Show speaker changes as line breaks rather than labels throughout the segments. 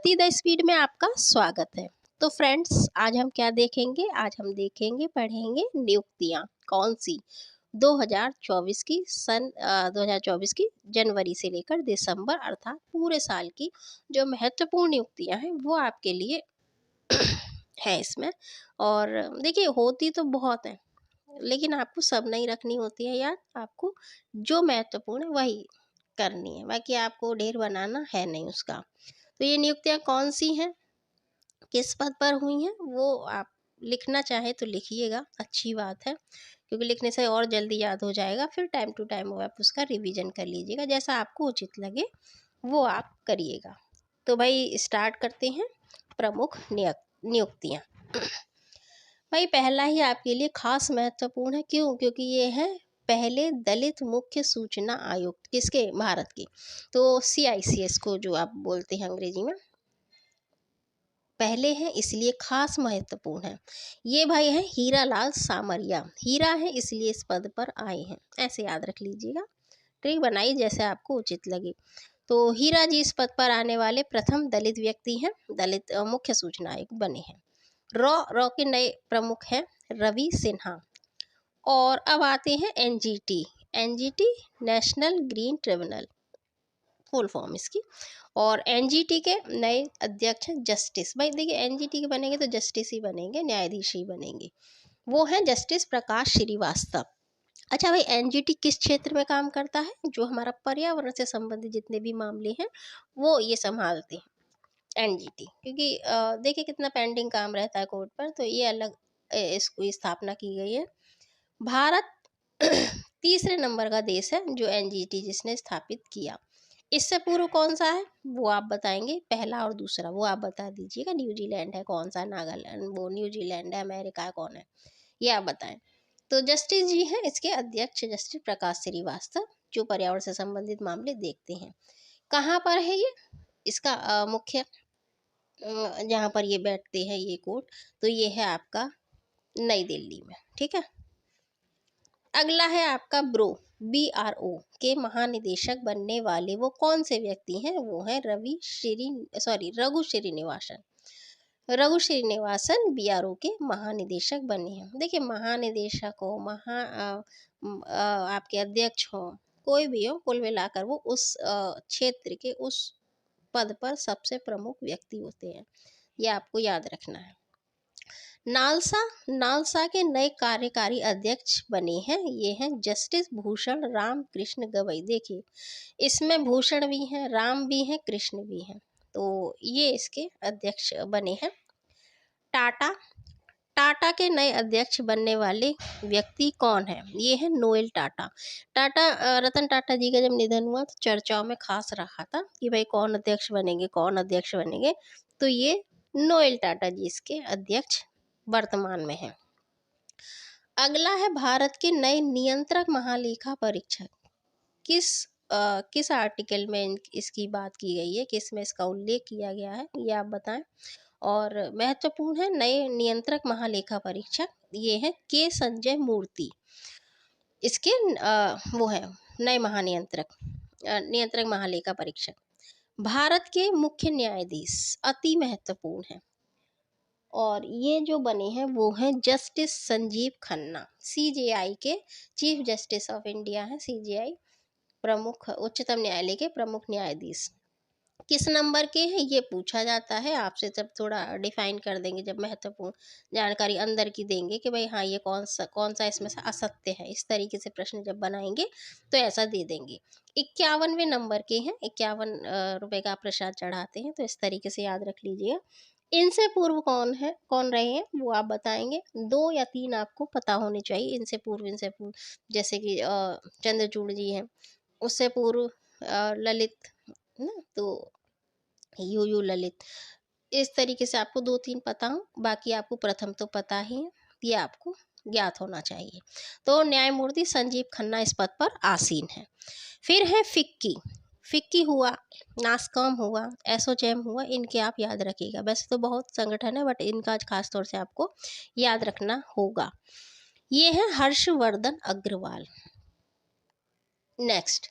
The the speed में आपका स्वागत है। तो फ्रेंड्स, आज हम क्या देखेंगे? आज हम देखेंगे, पढ़ेंगे नियुक्तियां कौन सी 2024 की 2024 की जनवरी से लेकर दिसंबर अर्थात पूरे साल की जो महत्वपूर्ण नियुक्तियां हैं वो आपके लिए है इसमें। और देखिए, होती तो बहुत है लेकिन आपको सब नहीं रखनी होती है याद। आपको जो महत्वपूर्ण है वही करनी है, बाकी आपको ढेर बनाना है नहीं उसका। तो ये नियुक्तियां कौन सी हैं, किस पद पर हुई हैं, वो आप लिखना चाहे तो लिखिएगा, अच्छी बात है, क्योंकि लिखने से और जल्दी याद हो जाएगा। फिर टाइम टू टाइम वो आप उसका रिवीजन कर लीजिएगा, जैसा आपको उचित लगे वो आप करिएगा। तो भाई स्टार्ट करते हैं। प्रमुख नियुक्तियां। भाई पहला ही आपके लिए खास महत्वपूर्ण है, क्यों? क्योंकि ये है पहले दलित मुख्य सूचना आयुक्त, किसके? भारत की। तो CICS को जो आप बोलते हैं अंग्रेजी में, पहले हैं इसलिए खास महत्वपूर्ण है। ये भाई है हीरा लाल सामरिया। हीरा है इसलिए इस पद पर आए हैं, ऐसे याद रख लीजिएगा। ट्रिक बनाइए जैसे आपको उचित लगे। तो हीरा जी इस पद पर आने वाले प्रथम दलित व्यक्ति हैं, दलित मुख्य सूचना आयुक्त बने हैं। रॉ के नए प्रमुख हैं रवि सिन्हा। और अब आते हैं NGT national green tribunal, full form इसकी। और NGT के नए अध्यक्ष हैं जस्टिस। भाई देखिए, NGT के बनेंगे तो जस्टिस ही बनेंगे, न्यायाधीश ही बनेंगे। वो हैं जस्टिस प्रकाश श्रीवास्तव। अच्छा भाई, NGT किस क्षेत्र में काम करता है? जो हमारा पर्यावरण से संबंधित जितने भी मामले हैं वो ये संभालते हैं NGT, क्योंकि देखिए कितना पेंडिंग काम रहता है कोर्ट पर, तो ये अलग इसको स्थापना की गई है। भारत तीसरे नंबर का देश है जो NGT जिसने स्थापित किया। इससे पूर्व कौन सा है वो आप बताएंगे, पहला और दूसरा वो आप बता दीजिएगा। न्यूजीलैंड है कौन सा, नागालैंड, वो न्यूजीलैंड है, अमेरिका है, कौन है ये आप बताएं। तो जस्टिस जी हैं इसके अध्यक्ष, जस्टिस प्रकाश श्रीवास्तव, जो पर्यावरण से संबंधित मामले देखते हैं। कहाँ पर है ये? इसका मुख्य जहाँ पर ये बैठते हैं ये कोर्ट, तो ये है आपका नई दिल्ली में, ठीक है। अगला है आपका BRO के महानिदेशक बनने वाले वो कौन से व्यक्ति हैं? वो हैं रघु श्रीनिवासन। रघु श्रीनिवासन BRO के महानिदेशक बने हैं। देखिए, महानिदेशक हो, आपके अध्यक्ष हो, कोई भी हो, कुल मिलाकर वो उस क्षेत्र के उस पद पर सबसे प्रमुख व्यक्ति होते हैं, ये आपको याद रखना है। नालसा के नए कार्यकारी अध्यक्ष बने हैं, ये हैं जस्टिस भूषण राम कृष्ण गवई। देखिए, इसमें भूषण भी हैं, राम भी हैं, कृष्ण भी हैं, तो ये इसके अध्यक्ष बने हैं। टाटा के नए अध्यक्ष बनने वाले व्यक्ति कौन है? ये है नोएल टाटा। रतन टाटा जी का जब निधन हुआ तो चर्चाओं में खास रखा था कि भाई कौन अध्यक्ष बनेंगे, तो ये नोएल टाटा जी इसके अध्यक्ष वर्तमान में है। अगला है भारत के नए नियंत्रक महालेखा परीक्षक। किस आर्टिकल में इसकी बात की गई है, किस में इसका उल्लेख किया गया है, ये आप बताएं। और महत्वपूर्ण है नए नियंत्रक महालेखा परीक्षक, ये है के संजय मूर्ति। इसके वो है नए नियंत्रक महालेखा परीक्षक। भारत के मुख्य न्यायाधीश अति महत्वपूर्ण है, और ये जो बने हैं वो हैं जस्टिस संजीव खन्ना। CJI के चीफ जस्टिस ऑफ इंडिया है CJI, प्रमुख उच्चतम न्यायालय के प्रमुख न्यायाधीश। किस नंबर के हैं ये पूछा जाता है आपसे, जब थोड़ा डिफाइन कर देंगे, जब महत्वपूर्ण जानकारी अंदर की देंगे कि भाई हाँ ये कौन सा इसमें से असत्य है, इस तरीके से प्रश्न जब बनाएंगे तो ऐसा दे देंगे। 51वें नंबर के हैं, 51 रुपए का प्रसाद चढ़ाते हैं, तो इस तरीके से याद रख लीजिएगा। इनसे पूर्व कौन रहे हैं वो आप बताएंगे। 2 या 3 आपको पता होने चाहिए इनसे पूर्व, जैसे कि चंद्रचूड़ जी हैं, उससे पूर्व ललित ना, तो यू ललित, इस तरीके से आपको 2-3 पता हो, बाकी आपको प्रथम तो पता ही है, ये आपको ज्ञात होना चाहिए। तो न्यायमूर्ति संजीव खन्ना इस पद पर आसीन है। फिर है फिक्की हुआ, नास्कॉम हुआ, एसोचैम हुआ, इनके आप याद रखिएगा। वैसे तो बहुत संगठन है बट इनका खास तौर से आपको याद रखना होगा। ये है हर्षवर्धन अग्रवाल। नेक्स्ट,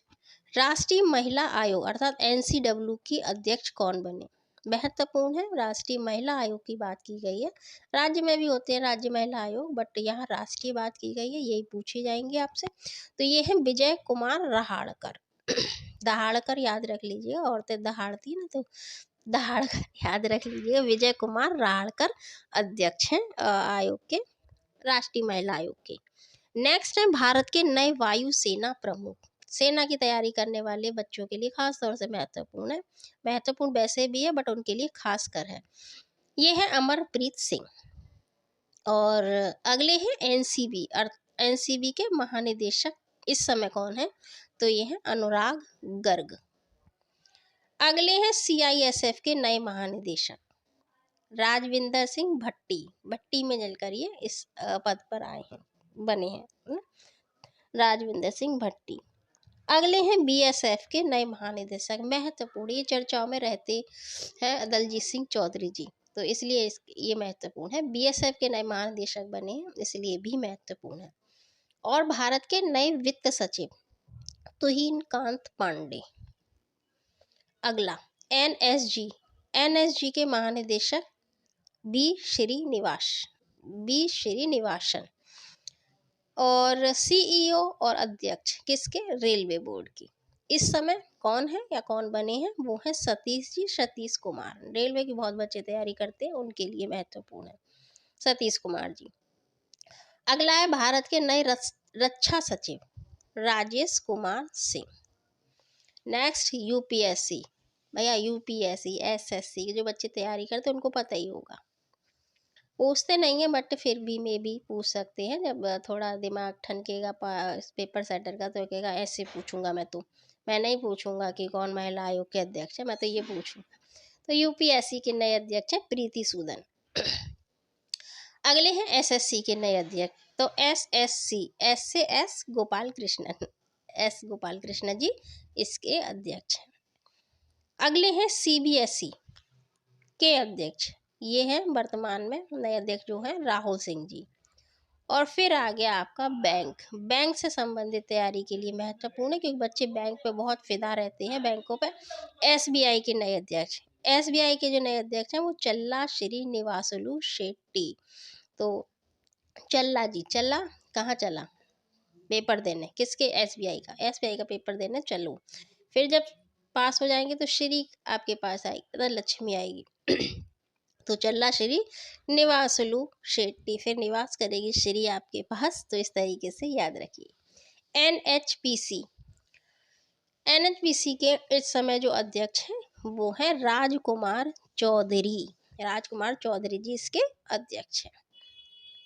राष्ट्रीय महिला आयोग अर्थात NCW की अध्यक्ष कौन बने? महत्वपूर्ण है। राष्ट्रीय महिला आयोग की बात की गई है। राज्य में भी होते हैं राज्य महिला आयोग, बट यहाँ राष्ट्रीय बात की गई है, यही पूछे जाएंगे आपसे। तो ये है विजय कुमार रहाड़कर। दहाड़कर याद रख लीजिएगा, औरतें दहाड़ती ना, तो दहाड़कर याद रख लीजिएगा। विजय कुमार रहाड़कर अध्यक्ष हैं आयोग के, राष्ट्रीय महिला आयोग के। नेक्स्ट है भारत के नए वायु सेना प्रमुख। सेना की तैयारी करने वाले बच्चों के लिए खास तौर से महत्वपूर्ण है, महत्वपूर्ण वैसे भी है बट उनके लिए खास कर है। ये है अमरप्रीत सिंह। और अगले हैं एनसीबी, एनसीबी के महानिदेशक इस समय कौन है, तो ये है अनुराग गर्ग। अगले हैं सीआईएसएफ के नए महानिदेशक राजविंदर सिंह भट्टी। भट्टी में जलकर ये इस पद पर आए हैं, बने हैं, राजविंदर सिंह भट्टी। अगले हैं बीएसएफ के नए महानिदेशक, महत्वपूर्ण, ये चर्चाओं में रहते हैं दलजीत सिंह चौधरी जी, तो इसलिए ये महत्वपूर्ण है। बीएसएफ के नए महानिदेशक बने हैं, इसलिए भी महत्वपूर्ण है। और भारत के नए वित्त सचिव तुहिन कांत पांडे। अगला एनएसजी, एनएसजी के महानिदेशक बी श्रीनिवासन। और सीईओ और अध्यक्ष किसके, रेलवे बोर्ड की इस समय कौन है या कौन बने हैं, वो है सतीश कुमार। रेलवे की बहुत बच्चे तैयारी करते हैं, उनके लिए महत्वपूर्ण है सतीश कुमार जी। अगला है भारत के नए रक्षा सचिव राजेश कुमार सिंह। नेक्स्ट यूपीएससी, भैया यूपीएससी एसएससी के जो बच्चे तैयारी करते हैं उनको पता ही होगा, पूछते नहीं है बट फिर भी मे भी पूछ सकते हैं, जब थोड़ा दिमाग ठनकेगा पेपर सेटर का तो कहेगा ऐसे पूछूंगा मैं नहीं पूछूंगा कि कौन महिला आयोग के अध्यक्ष है, मैं तो ये पूछूंगा। तो यूपीएससी के नए अध्यक्ष हैं प्रीति सूदन। अगले हैं एसएससी के नए अध्यक्ष, तो एसएससी एस से एस गोपाल कृष्णन जी इसके अध्यक्ष हैं। अगले हैं सीबीएसई के अध्यक्ष, ये हैं वर्तमान में नए अध्यक्ष जो हैं राहुल सिंह जी। और फिर आ गया आपका बैंक से संबंधित तैयारी के लिए महत्वपूर्ण है, क्योंकि बच्चे बैंक पे बहुत फिदा रहते हैं, बैंकों पे। एसबीआई के नए अध्यक्ष, एसबीआई के जो नए अध्यक्ष हैं वो चल्ला श्रीनिवासलू शेट्टी। तो चल्ला जी, चल्ला कहाँ चला पेपर देने, किसके, एसबीआई का पेपर देने चलो। फिर जब पास हो जाएंगे तो श्री आपके पास आएगी, तो लक्ष्मी आएगी। तो चल्ला श्री निवासलू शेट्टी, फिर निवास करेगी श्री आपके पास, तो इस तरीके से याद रखिए। एनएचपीसी के इस समय जो अध्यक्ष हैं वो है राजकुमार चौधरी जी इसके अध्यक्ष हैं।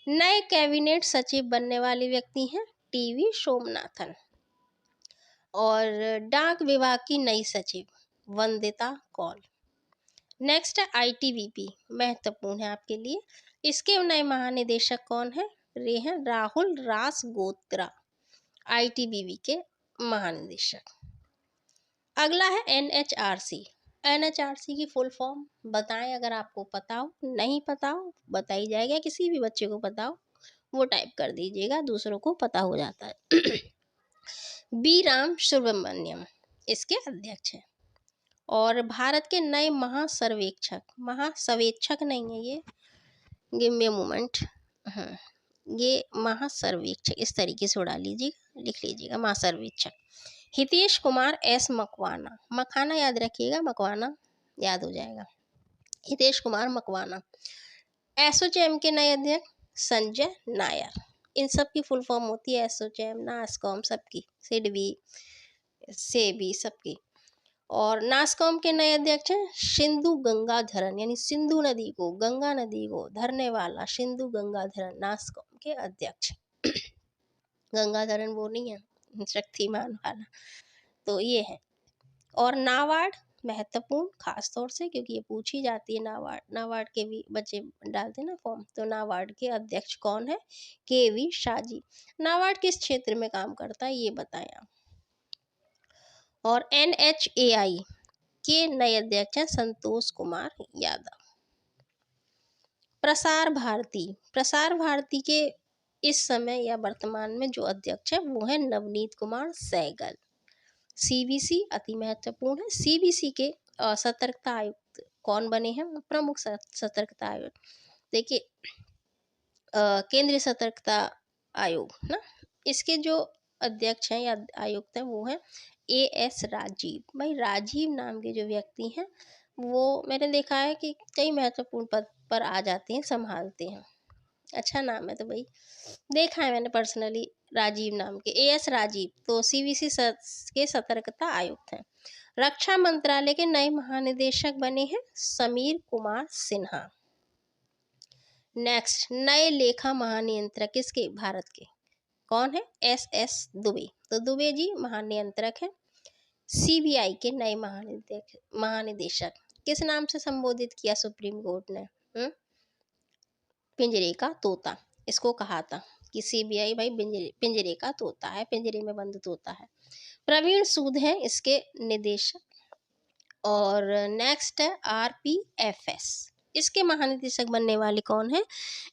नए कैबिनेट सचिव बनने वाले व्यक्ति हैं टीवी सोमनाथन। और डाक विभाग की नई सचिव वंदिता कौल। नेक्स्ट है आईटीबीपी, महत्वपूर्ण है आपके लिए, इसके नए महानिदेशक कौन है, ये हैं राहुल रासगोत्रा, आईटीबीपी के महानिदेशक। अगला है एनएचआरसी, एनएचआरसी की फुल फॉर्म बताएं, अगर आपको पता हो, नहीं पता हो बताई जाएगा, किसी भी बच्चे को पता हो वो टाइप कर दीजिएगा, दूसरों को पता हो जाता है। बी राम सुब्रमण्यम इसके अध्यक्ष हैं। और भारत के नए महासर्वेक्षक नहीं है ये, गिव मी अ मोमेंट, हाँ ये महासर्वेक्षक इस तरीके से उड़ा लीजिएगा, लिख लीजिएगा महासर्वेक्षक हितेश कुमार एस मकवाना। मखाना याद रखिएगा, मकवाना याद हो जाएगा, हितेश कुमार मकवाना। एसोचैम के नए अध्यक्ष संजय नायर। इन सब की फुल फॉर्म होती है एसोचैम, नासकॉम, सबकी, सिडबी, सेबी, सबकी। और नासकॉम के नए अध्यक्ष हैं सिंधु गंगाधरन, यानी सिंधु नदी को, गंगा नदी को धरने वाला सिंधु गंगाधरन नासकॉम के अध्यक्ष। गंगाधरन वो नहीं है, शक्तिमान वाला, तो ये है। और नाबार्ड महत्वपूर्ण खास तौर से क्योंकि ये पूछी जाती है, नाबार्ड के भी बच्चे डालते हैं ना फॉर्म, तो नाबार्ड के अध्यक्ष कौन है, केवी शाजी। नाबार्ड किस क्षेत्र में काम करता है ये बताएं आप। और एनएचएआई के नए अध्यक्ष हैं संतोष कुमार यादव। प्रसार भारती के इस समय या वर्तमान में जो अध्यक्ष है वो है नवनीत कुमार सहगल। सीबीसी अति महत्वपूर्ण है, सीबीसी के सतर्कता आयुक्त कौन बने हैं प्रमुख सतर्कता आयोग। देखिए केंद्रीय सतर्कता आयोग ना, इसके जो अध्यक्ष हैं या आयुक्त हैं वो हैं एएस राजीव। भाई राजीव नाम के जो व्यक्ति हैं वो मैंने देखा है कि कई महत्वपूर्ण पद पर आ जाते हैं, संभालते हैं। अच्छा नाम है, तो भाई देखा है मैंने पर्सनली राजीव नाम के, एएस राजीव तो सीवीसी के सतर्कता आयुक्त हैं। रक्षा मंत्रालय के नए महानिदेशक बने हैं समीर कुमार सिन्हा। नेक्स्ट, नए लेखा महानियंत्रक किसके, भारत के, कौन है, एस दुबे। तो दुबे जी महानियंत्रक हैं। सीबीआई के नए महानिदेशक किस नाम से संबोधित किया सुप्रीम कोर्ट ने, पिंजरे का तोता, इसको कहा था कि सीबीआई भाई पिंजरे का तोता है, पिंजरे में बंद तोता है। प्रवीण सूद हैं इसके निदेशक। और नेक्स्ट है आरपीएफएस, इसके महानिदेशक बनने वाले कौन है,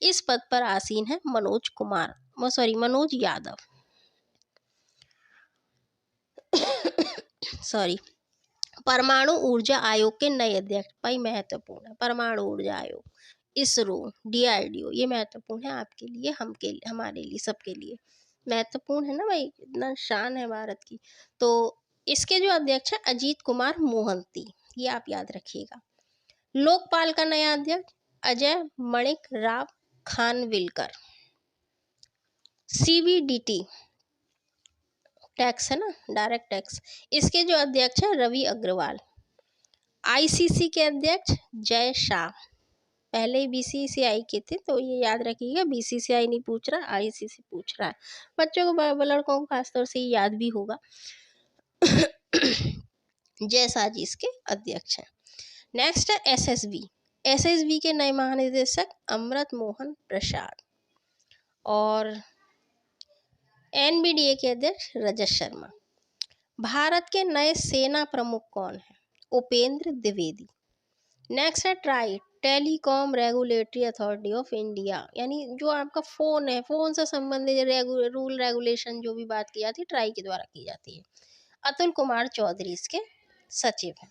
इस पद पर आसीन है मनोज यादव सॉरी। परमाणु ऊर्जा आयोग के नए अध्यक्ष, भाई महत्वपूर्ण है, परमाणु ऊर्जा आयोग, इसरो, डीआरडीओ, ये महत्वपूर्ण है आपके लिए, हमारे लिए, सबके लिए महत्वपूर्ण है ना भाई, इतना शान है भारत की। तो इसके जो अध्यक्ष है अजीत कुमार मोहंती, ये आप याद रखिएगा। लोकपाल का नया अध्यक्ष अजय मणिक राव खानविलकर। सीबीडीटी टैक्स है ना, डायरेक्ट टैक्स, इसके जो अध्यक्ष है रवि अग्रवाल। आईसीसी के अध्यक्ष जय शाह, पहले बीसीसीआई के थे, तो ये याद रखिएगा, बीसीसीआई नहीं पूछ रहा, आईसीसी पूछ रहा है। बच्चों को, लड़कों को खासतौर से याद भी होगा। जय शाह जी इसके अध्यक्ष हैं। नेक्स्ट है एसएसबी के नए महानिदेशक अमृत मोहन प्रसाद। और एनबीडीए के अध्यक्ष रजत शर्मा। भारत के नए सेना प्रमुख कौन है, उपेंद्र द्विवेदी। नेक्स्ट है try, telecom regulatory authority of India, यानी जो आपका फ़ोन है, फ़ोन से संबंधित रूल रेगुलेशन जो भी बात की जाती है ट्राई के द्वारा की जाती है। अतुल कुमार चौधरी इसके सचिव हैं।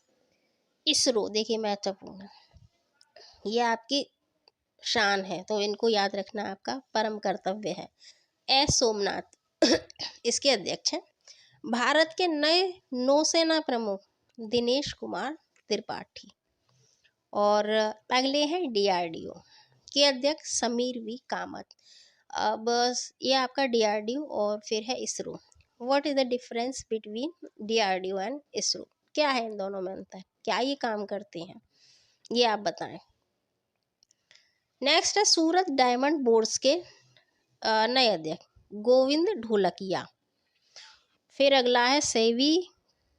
इसरो देखिए महत्वपूर्ण है, ये आपकी शान है, तो इनको याद रखना आपका परम कर्तव्य है। एस सोमनाथ इसके अध्यक्ष हैं। भारत के नए नौसेना प्रमुख दिनेश कुमार त्रिपाठी। और अगले हैं डीआरडीओ के अध्यक्ष समीर वी कामत। अब ये आपका डीआरडीओ और फिर है ISRO. What is the difference between DRDO and ISRO, क्या है इन दोनों में अंतर, क्या ये काम करते हैं, ये आप बताएं। नेक्स्ट है सूरत डायमंड बोर्ड्स के नए अध्यक्ष गोविंद ढोलकिया। फिर अगला है सेबी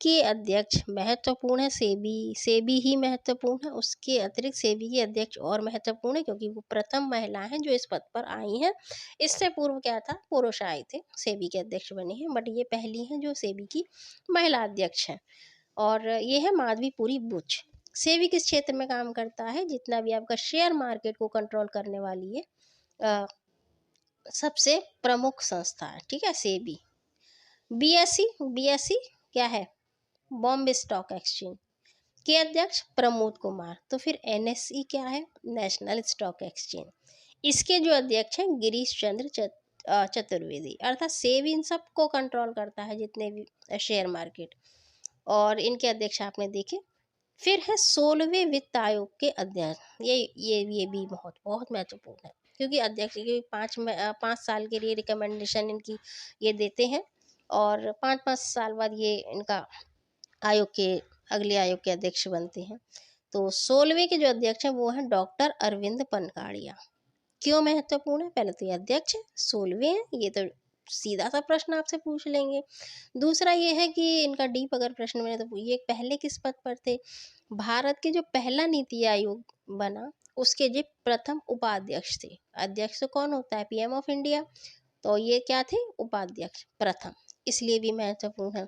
के अध्यक्ष, महत्वपूर्ण है, सेबी ही महत्वपूर्ण है, उसके अतिरिक्त सेबी के अध्यक्ष और महत्वपूर्ण है क्योंकि वो प्रथम महिला हैं जो इस पद पर आई हैं। इससे पूर्व क्या था, पुरुष आए थे, सेबी के अध्यक्ष बने हैं, बट ये पहली हैं जो सेबी की महिला अध्यक्ष हैं। और ये है माधवीपुरी बुच। सेबी किस क्षेत्र में काम करता है, जितना भी आपका शेयर मार्केट को कंट्रोल करने वाली है सबसे प्रमुख संस्था है, ठीक है सेबी। बीएसई क्या है, बॉम्बे स्टॉक एक्सचेंज के अध्यक्ष प्रमोद कुमार। तो फिर एनएसई क्या है, नेशनल स्टॉक एक्सचेंज, इसके जो अध्यक्ष हैं गिरीश चंद्र चतुर्वेदी। अर्थात सेबी इन सबको कंट्रोल करता है जितने भी शेयर मार्केट, और इनके अध्यक्ष आपने देखे। फिर है 16वें वित्त आयोग के अध्यक्ष, ये भी बहुत महत्वपूर्ण है क्योंकि अध्यक्ष के 5 साल के लिए रिकमेंडेशन इनकी ये देते हैं और 5 साल बाद ये इनका आयोग के अगले आयोग के अध्यक्ष बनते हैं। तो 16वें के जो अध्यक्ष हैं वो हैं डॉक्टर अरविंद पनकाड़िया। क्यों महत्वपूर्ण है, पहले तो ये अध्यक्ष 16वें हैं, ये तो सीधा सा प्रश्न आपसे पूछ लेंगे। दूसरा ये है कि इनका डीप अगर प्रश्न बने तो ये पहले किस पद पर थे, भारत के जो पहला नीति आयोग बना उसके जो प्रथम उपाध्यक्ष थे। अध्यक्ष तो कौन होता है, पीएम ऑफ इंडिया, तो ये क्या थे, उपाध्यक्ष प्रथम, इसलिए भी महत्वपूर्ण है।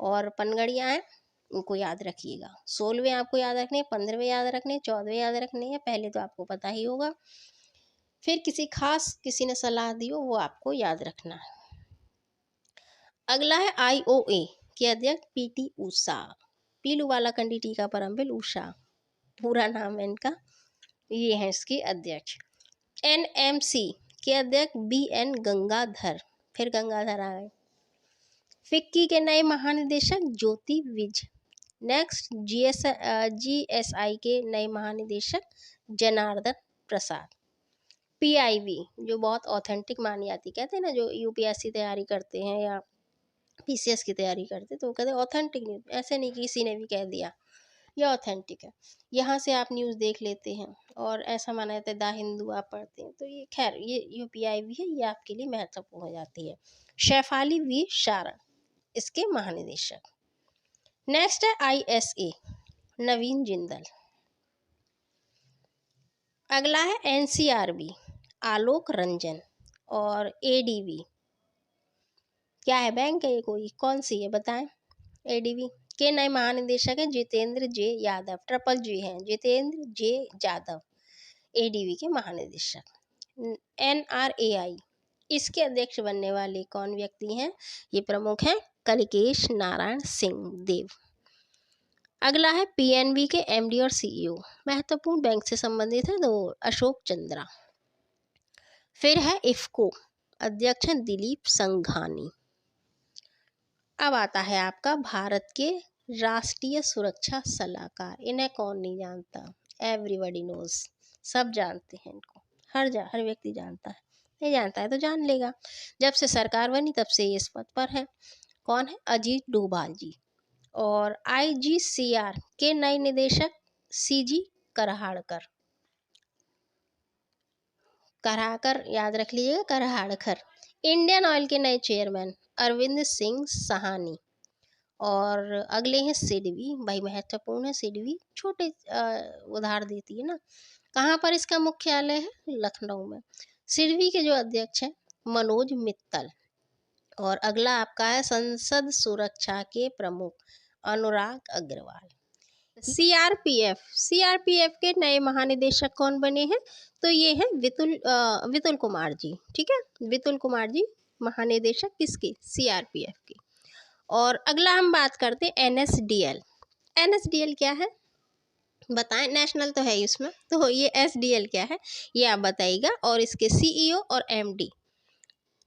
और पनगड़िया है, उनको याद रखिएगा। 16वें आपको याद रखने, 15वें याद रखने, 14वें याद रखने हैं, पहले तो आपको पता ही होगा, फिर किसी ने सलाह दी हो वो आपको याद रखना है। अगला है आईओए के अध्यक्ष पीटी उषा, पीलू वाला कंडी टीका परम्बिल उषा। पूरा नाम है इनका, ये है इसके अध्यक्ष। एनएमसी के अध्यक्ष BN गंगाधर, फिर गंगाधर आ गए। फिक्की के नए महानिदेशक ज्योति विज। नेक्स्ट GSI के नए महानिदेशक जनार्दन प्रसाद। PIB जो बहुत ऑथेंटिक मानी जाती, कहते हैं ना जो UPSC तैयारी करते हैं या PCS की तैयारी करते हैं तो वो कहते हैं ऑथेंटिक न्यूज़, ऐसे नहीं कि किसी ने भी कह दिया, ये ऑथेंटिक है। यहाँ से आप न्यूज़ देख लेते हैं और ऐसा माना जाता है द हिंदू आप पढ़ते हैं तो ये खैर ये UPIB है, ये आपके लिए महत्वपूर्ण हो जाती है। शेफाली V शारण इसके महानिदेशक। नेक्स्ट है ISA नवीन जिंदल। अगला है NCRB आलोक रंजन। और ADB क्या है, बैंक है ये कोई, कौन सी है बताएं। ADB के नए महानिदेशक है Jitendra J Yadav, triple J है, जितेंद्र J यादव ADB के महानिदेशक। NRAI इसके अध्यक्ष बनने वाले कौन व्यक्ति हैं, ये प्रमुख हैं कलिकेश नारायण सिंह देव। अगला है PNB के MD और CEO, महत्वपूर्ण बैंक से संबंधित है तो अशोक चंद्रा। फिर है IFCO अध्यक्ष हैं दिलीप संघानी। अब आता है आपका भारत के राष्ट्रीय सुरक्षा सलाहकार, इन्हें कौन नहीं जानता, एवरीबॉडी नोज, सब जानते हैं इनको, हर व्यक्ति जानता है, नहीं जानता है तो जान लेगा। जब से सरकार बनी तब से ये इस पद पर है। कौन है, अजीत डोभाल जी। और IGCR के नए निदेशक CG करहाड़कर, कराकर याद रख लीजिएगा, करहाड़कर। इंडियन ऑयल के नए चेयरमैन अरविंद सिंह सहानी। और अगले हैं सिडबी, भाई महत्वपूर्ण है सिडबी, छोटे उधार देती है ना। कहाँ पर इसका मुख्यालय है, लखनऊ में। सिडबी के जो अध्यक्ष हैं मनोज मित्तल। और अगला आपका है संसद सुरक्षा के प्रमुख अनुराग अग्रवाल। CRPF के नए महानिदेशक कौन बने हैं, तो ये हैं विपुल कुमार जी, ठीक है, विपुल कुमार जी महानिदेशक किसके, CRPF के। और अगला हम बात करते हैं NSDL क्या है बताएं, नेशनल तो है इसमें, तो ये SDL क्या है ये आप बताइएगा। और इसके CEO और MD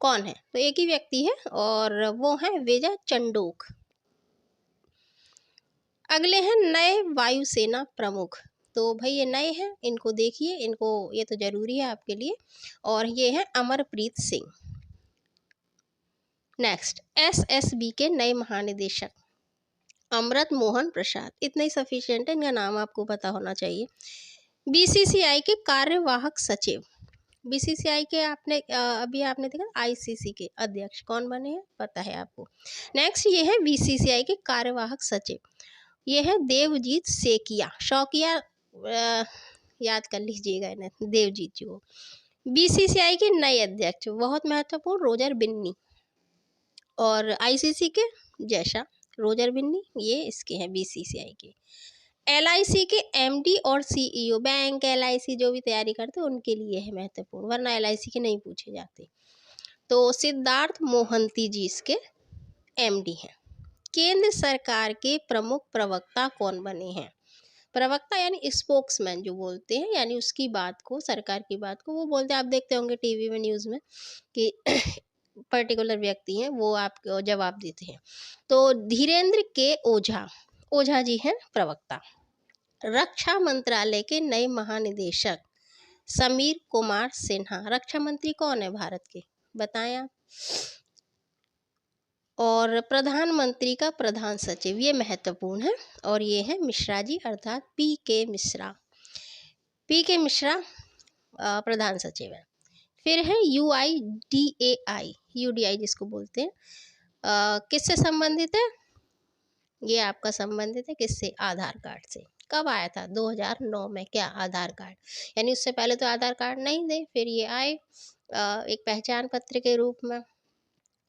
कौन है, तो एक ही व्यक्ति है और वो है विजय चंडोक। अगले हैं नए वायुसेना प्रमुख, तो भाई ये नए हैं, इनको देखिए, इनको ये तो जरूरी है आपके लिए। और ये हैं अमरप्रीत सिंह। नेक्स्ट SSB के नए महानिदेशक अमृत मोहन प्रसाद, इतना ही सफिशिएंट है, इनका नाम आपको पता होना चाहिए। BCCI के कार्यवाहक सचिव, BCCI के अभी आपने देखा ICC के अध्यक्ष कौन बने हैं, पता है आपको। नेक्स्ट ये है BCCI के कार्यवाहक सचिव, ये है देवजीत शौकिया याद कर लीजिएगा इन्हें, देवजीत जी को। BCCI के नए अध्यक्ष बहुत महत्वपूर्ण रोजर बिन्नी। और ICC के जैसा रोजर बिन्नी, ये इसके हैं BCCI के। LIC के MD और CEO, बैंक LIC जो भी तैयारी करते हैं उनके लिए है महत्वपूर्ण, वरना LIC के नहीं पूछे जाते। तो सिद्धार्थ मोहंती जी इसके MD हैं। केंद्र सरकार के प्रमुख प्रवक्ता कौन बने हैं, प्रवक्ता यानी स्पोक्समैन जो बोलते हैं, यानी उसकी बात को, सरकार की बात को वो बोलते हैं। आप देखते होंगे टीवी में न्यूज़ में कि पर्टिकुलर व्यक्ति हैं वो आपको जवाब देते हैं। तो धीरेन्द्र के ओझा जी हैं प्रवक्ता। रक्षा मंत्रालय के नए महानिदेशक समीर कुमार सिन्हा, रक्षा मंत्री कौन है भारत के, बताएं आप। और प्रधानमंत्री का प्रधान सचिव, ये महत्वपूर्ण है, और ये है मिश्रा जी अर्थात PK मिश्रा। PK मिश्रा प्रधान सचिव है। फिर है UDI जिसको बोलते हैं, किससे संबंधित है, ये आपका संबंधित है किससे, आधार कार्ड से। कब आया था, 2009 में, क्या आधार कार्ड, यानी उससे पहले तो आधार कार्ड नहीं थे, फिर ये आए एक पहचान पत्र के रूप में,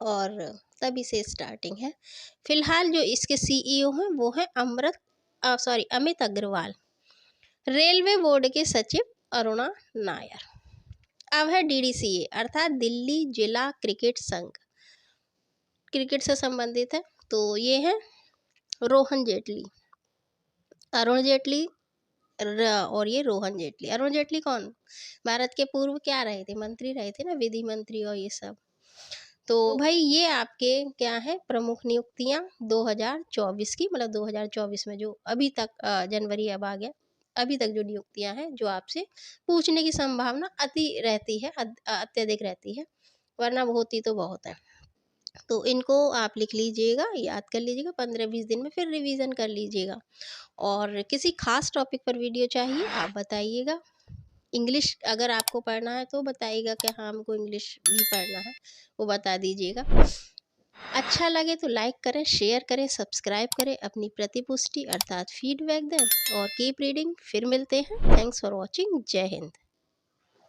और तभी से स्टार्टिंग है। फिलहाल जो इसके CEO हैं वो हैं अमित अग्रवाल। रेलवे बोर्ड के सचिव अरुणा नायर। अब है DDCA अर्थात दिल्ली जिला क्रिकेट संघ, क्रिकेट से संबंधित है। तो ये है अरुण जेटली और ये रोहन जेटली। अरुण जेटली कौन? भारत के पूर्व क्या रहे थे? मंत्री रहे थे ना, विधि मंत्री और ये सब। तो भाई ये आपके क्या है प्रमुख नियुक्तियां 2024 की, मतलब 2024 में जो अभी तक जनवरी अब आ गया, अभी तक जो नियुक्तियां हैं जो आपसे पूछने की संभावना अत्यधिक रहती है, वरना होती तो बहुत है। तो इनको आप लिख लीजिएगा, याद कर लीजिएगा, 15-20 दिन में फिर रिवीजन कर लीजिएगा। और किसी खास टॉपिक पर वीडियो चाहिए आप बताइएगा। इंग्लिश अगर आपको पढ़ना है तो बताइएगा कि हाँ हमको इंग्लिश भी पढ़ना है, वो बता दीजिएगा। अच्छा लगे तो लाइक करें, शेयर करें, सब्सक्राइब करें, अपनी प्रतिपुष्टि अर्थात फीडबैक दें और कीप रीडिंग। फिर मिलते हैं। Thanks for watching. जय हिंद।